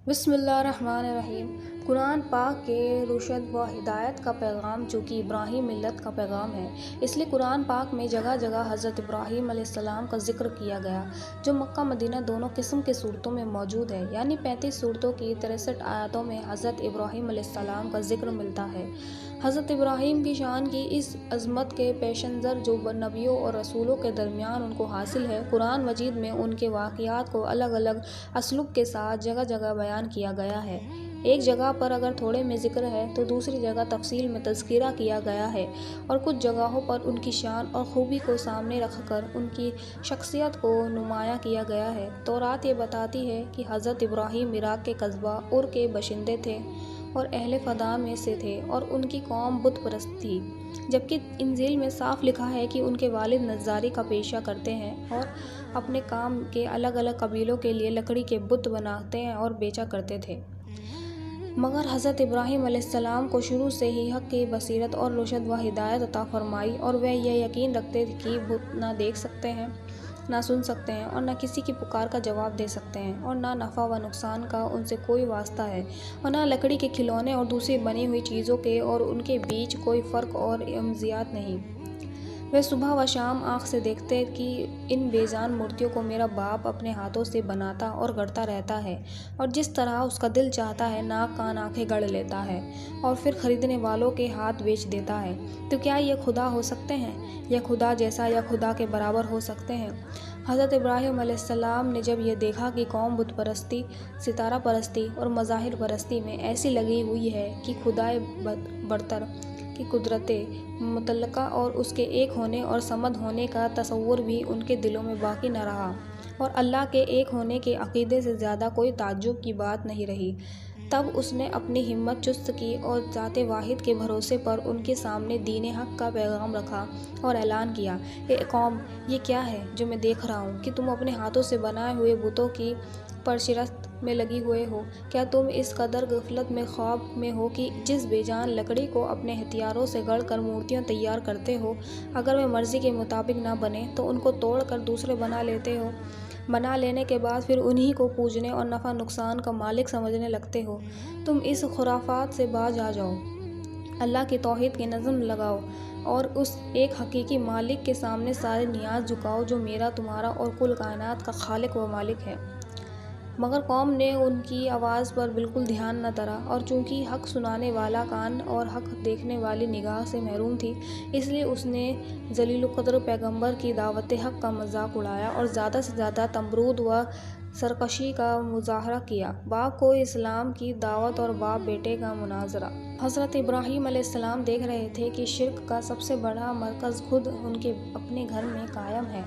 बिस्मिल्लाहिर्रहमानिर्रहीम। कुरान पाक के रुशद व हिदायत का पैगाम चूँकि इब्राहीम मिल्लत का पैगाम है, इसलिए कुरान पाक में जगह जगह हज़रत इब्राहीम अलैहिस्सलाम का ज़िक्र किया गया, जो मक्का मदीना दोनों किस्म के सूरतों में मौजूद है। यानी 35 सूरतों की 63 आयतों में हज़रत इब्राहीम अलैहिस्सलाम का ज़िक्र मिलता है। हज़रत इब्राहीम की शान की इस अज़मत के पेशनज़र जो नबियों और रसूलों के दरमियान उनको हासिल है, कुरान मजीद में उनके वाक़ियात को अलग अलग असलूब के साथ जगह जगह बयान किया गया है। एक जगह पर अगर थोड़े में ज़िक्र है तो दूसरी जगह तफ़सील में तज़किरा किया गया है, और कुछ जगहों पर उनकी शान और ख़ूबी को सामने रखकर उनकी शख्सियत को नुमायाँ किया गया है। तौरात ये बताती है कि हज़रत इब्राहीम इराक़ के कस्बा उर के बशिंदे थे और अहले फ़दा में से थे, और उनकी कौम बुत परस्त थी, जबकि इंजील में साफ लिखा है कि उनके वालिद नज़ारी का पेशा करते हैं और अपने काम के अलग अलग कबीलों के लिए लकड़ी के बुत बनाते हैं और बेचा करते थे। मगर हज़रत इब्राहीम अलैहिस्सलाम को शुरू से ही हक़ की बसीरत और रुशद व हिदायत अता फ़रमाई, और वह यह यकीन रखते थे कि बुत ना देख सकते हैं, ना सुन सकते हैं, और न किसी की पुकार का जवाब दे सकते हैं, और ना नफ़ा व नुकसान का उनसे कोई वास्ता है, और ना लकड़ी के खिलौने और दूसरी बनी हुई चीज़ों के और उनके बीच कोई फ़र्क और इम्तियाज़ नहीं। वे सुबह व शाम आँख से देखते कि इन बेजान मूर्तियों को मेरा बाप अपने हाथों से बनाता और गढ़ता रहता है, और जिस तरह उसका दिल चाहता है नाक कान आँखें गढ़ लेता है और फिर ख़रीदने वालों के हाथ बेच देता है। तो क्या ये खुदा हो सकते हैं, या खुदा जैसा या खुदा के बराबर हो सकते हैं? हज़रत इब्राहीम अलैहिस्सलाम ने जब ये देखा कि कौम बुत परस्ती, सितारा परस्ती और मज़ाहिर परस्ती में ऐसी लगी हुई है कि खुदाए बरतर की कुदरते मुतल्लका और उसके एक होने और समद होने का तसव्वुर भी उनके दिलों में बाकी न रहा, और अल्लाह के एक होने के अक़ीदे से ज़्यादा कोई ताज्जुब की बात नहीं रही, तब उसने अपनी हिम्मत चुस्त की और ज़ाते वाहिद के भरोसे पर उनके सामने दीन हक़ का पैगाम रखा और ऐलान किया, ए कौम, ये क्या है जो मैं देख रहा हूँ कि तुम अपने हाथों से बनाए हुए बुतों की परशिरस्त में लगी हुए हो? क्या तुम इस कदर गफलत में ख्वाब में हो कि जिस बेजान लकड़ी को अपने हथियारों से गढ़ कर मूर्तियाँ तैयार करते हो, अगर वे मर्ज़ी के मुताबिक ना बने तो उनको तोड़ कर दूसरे बना लेते हो, बना लेने के बाद फिर उन्हीं को पूजने और नफ़ा नुकसान का मालिक समझने लगते हो? तुम इस खुराफात से बाज आ जाओ, अल्लाह की तौहीद की नज़म लगाओ और उस एक हकीकी मालिक के सामने सारे नियाज झुकाओ जो मेरा, तुम्हारा और कुल कायनात का खालिक व मालिक है। मगर कौम ने उनकी आवाज़ पर बिल्कुल ध्यान न धरा, और चूँकि हक़ सुनाने वाला कान और हक़ देखने वाली निगाह से महरूम थी, इसलिए उसने जलीलुल-क़द्र पैगम्बर की दावत हक़ का मजाक उड़ाया और ज़्यादा से ज़्यादा तमरूद व सरकशी का मुज़ाहरा किया। बाप को इस्लाम की दावत और बाप बेटे का मुनाज़रा। हज़रत इब्राहीम अलैहिस्सलाम देख रहे थे कि शिर्क का सबसे बड़ा मरकज़ खुद उनके अपने घर में कायम है,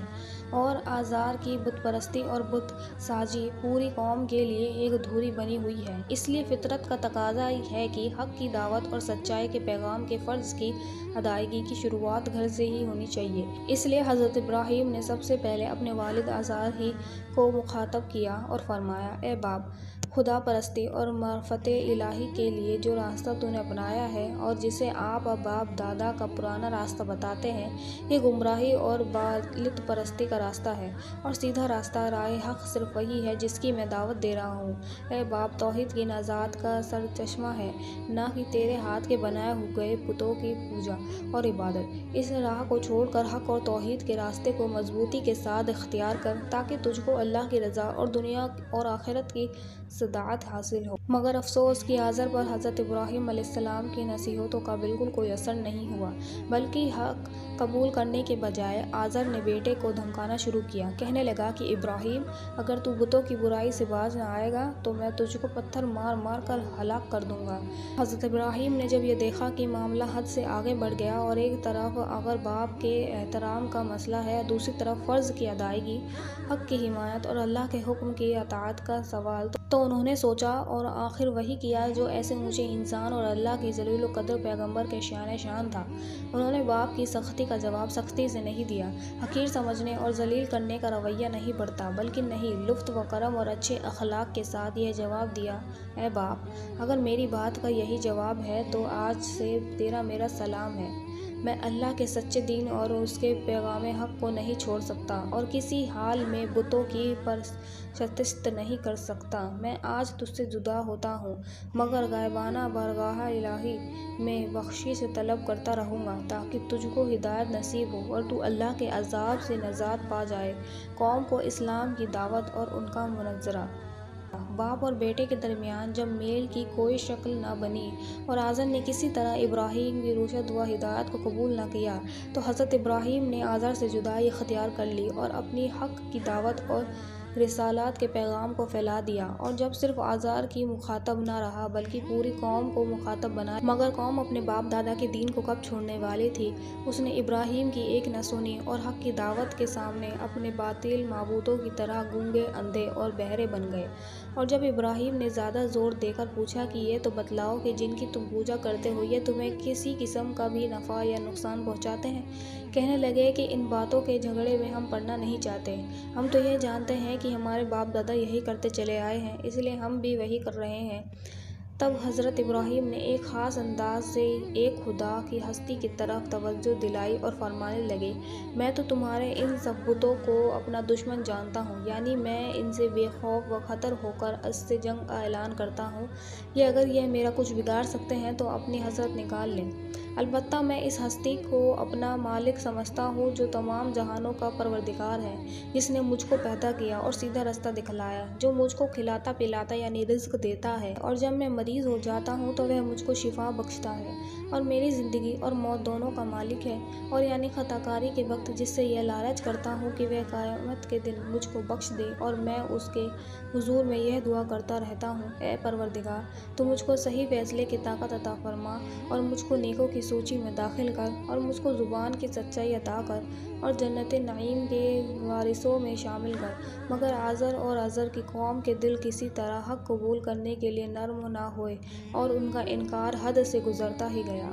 और आज़ार की बुत परस्ती और बुत साजी पूरी कौम के लिए एक धुरी बनी हुई है। इसलिए फितरत का तकाज़ा है कि हक़ की दावत और सच्चाई के पैगाम के फ़र्ज़ की अदायगी की शुरुआत घर से ही होनी चाहिए। इसलिए हज़रत इब्राहीम ने सबसे पहले अपने वालिद आज़ार ही को मुखातब किया और फरमाया, ए बाप, खुदा परस्ती और मार्फत इलाही के लिए जो रास्ता तूने अपनाया है और जिसे आप और बाप दादा का पुराना रास्ता बताते हैं, ये गुमराही और बालित परस्ती का रास्ता है, और सीधा रास्ता राह हक़ सिर्फ वही है जिसकी मैं दावत दे रहा हूँ। ए बाप, तौहीद की नाजात का सरचश्मा है, ना कि तेरे हाथ के बनाए हुए पुतों की पूजा और इबादत। इस राह को छोड़कर हक़ और तौहीद के रास्ते को मजबूती के साथ इख्तियार कर, ताकि तुझको अल्लाह की रज़ा और दुनिया और आखिरत की सदाअत हासिल हो। मगर अफसोस कि आज़र पर हज़रत इब्राहीम अलैहिस्सलाम की नसीहतों का बिल्कुल कोई असर नहीं हुआ, बल्कि हक़ कबूल करने के बजाय आज़र ने बेटे को धमकाना शुरू किया। कहने लगा कि इब्राहीम, अगर तू बुतों की बुराई से बाज न आएगा तो मैं तुझको पत्थर मार मार कर हलाक कर दूँगा। हज़रत इब्राहीम ने जब ये देखा कि मामला हद से आगे बढ़ गया, और एक तरफ अगर बाप के एहतराम का मसला है, दूसरी तरफ फ़र्ज़ की अदायगी, हक़ की हिमायत और अल्लाह के हुक्म की अताअत का सवाल, तो उन्होंने सोचा और आखिर वही किया जो ऐसे ऊँचे इंसान और अल्लाह की जलीलुल क़द्र पैगम्बर के शान शान था। उन्होंने बाप की सख्ती का जवाब सख्ती से नहीं दिया। हक़ीर समझने और जलील करने का रवैया नहीं बढ़ता, बल्कि नहीं, लुत्फ़ व करम और अच्छे अखलाक के साथ यह जवाब दिया, ए बाप, अगर मेरी बात का यही जवाब है तो आज से तेरा मेरा सलाम है। میں اللہ کے سچے دین اور اس کے پیغام حق کو نہیں چھوڑ سکتا اور کسی حال میں بتوں کی پرستش نہیں کر سکتا۔ میں آج تجھ سے جدا ہوتا ہوں، مگر غائبانہ بارگاہ الہی میں بخشش طلب کرتا رہوں گا تاکہ تجھ کو ہدایت نصیب ہو اور تو اللہ کے عذاب سے نجات پا جائے۔ قوم کو اسلام کی دعوت اور ان کا مناظرہ۔ باپ اور بیٹے کے درمیان جب میل کی کوئی شکل نہ بنی اور آزر نے کسی طرح ابراہیم کی رشد و ہدایت کو قبول نہ کیا تو حضرت ابراہیم نے آزر سے جدائی اختیار کر لی اور اپنی حق کی دعوت اور رسالت کے پیغام کو پھیلا دیا، اور جب صرف آزر کی مخاطب نہ رہا بلکہ پوری قوم کو مخاطب بنا، مگر قوم اپنے باپ دادا کے دین کو کب چھوڑنے والی تھی۔ اس نے ابراہیم کی ایک نہ سنی اور حق کی دعوت کے سامنے اپنے باطل معبودوں کی طرح گونگے، اندھے اور بہرے بن گئے۔ اور جب ابراہیم نے زیادہ زور دے کر پوچھا کہ یہ تو بتلاؤ کہ جن کی تم پوجا کرتے ہو یہ تمہیں کسی قسم کا بھی نفع یا نقصان پہنچاتے ہیں؟ کہنے لگے کہ ان باتوں کے جھگڑے میں ہم پڑنا نہیں چاہتے، ہم تو یہ جانتے ہیں کہ ہمارے باپ دادا یہی کرتے چلے آئے ہیں، اس لیے ہم بھی وہی کر رہے ہیں۔ تب حضرت ابراہیم نے ایک خاص انداز سے ایک خدا کی ہستی کی طرف توجہ دلائی اور فرمانے لگے، میں تو تمہارے ان سب بتوں کو اپنا دشمن جانتا ہوں، یعنی میں ان سے بے خوف و خطر ہو کر اس سے جنگ کا اعلان کرتا ہوں کہ اگر یہ میرا کچھ بگاڑ سکتے ہیں تو اپنی حسرت نکال لیں۔ البتہ میں اس ہستی کو اپنا مالک سمجھتا ہوں جو تمام جہانوں کا پروردگار ہے، جس نے مجھ کو پیدا کیا اور سیدھا رستہ دکھلایا، جو مجھ کو کھلاتا پلاتا یعنی رزق دیتا ہے، اور جب میں مریض ہو جاتا ہوں تو وہ مجھ کو شفا بخشتا ہے، اور میری زندگی اور موت دونوں کا مالک ہے، اور یعنی خطا کاری کے وقت جس سے یہ لالچ کرتا ہوں کہ وہ قیامت کے دن مجھ کو بخش دے، اور میں اس کے حضور میں یہ دعا کرتا رہتا ہوں، اے پروردگار تو مجھ کو صحیح فیصلے کی طاقت عطا فرما اور مجھ کو نیکوں کی سوچی میں داخل کر اور مجھ کو زبان کی سچائی عطا کر اور جنت نعیم کے وارثوں میں شامل کر۔ مگر آزر اور آزر کی قوم کے دل کسی طرح حق قبول کرنے کے لیے نرم نہ ہوئے اور ان کا انکار حد سے گزرتا ہی گیا۔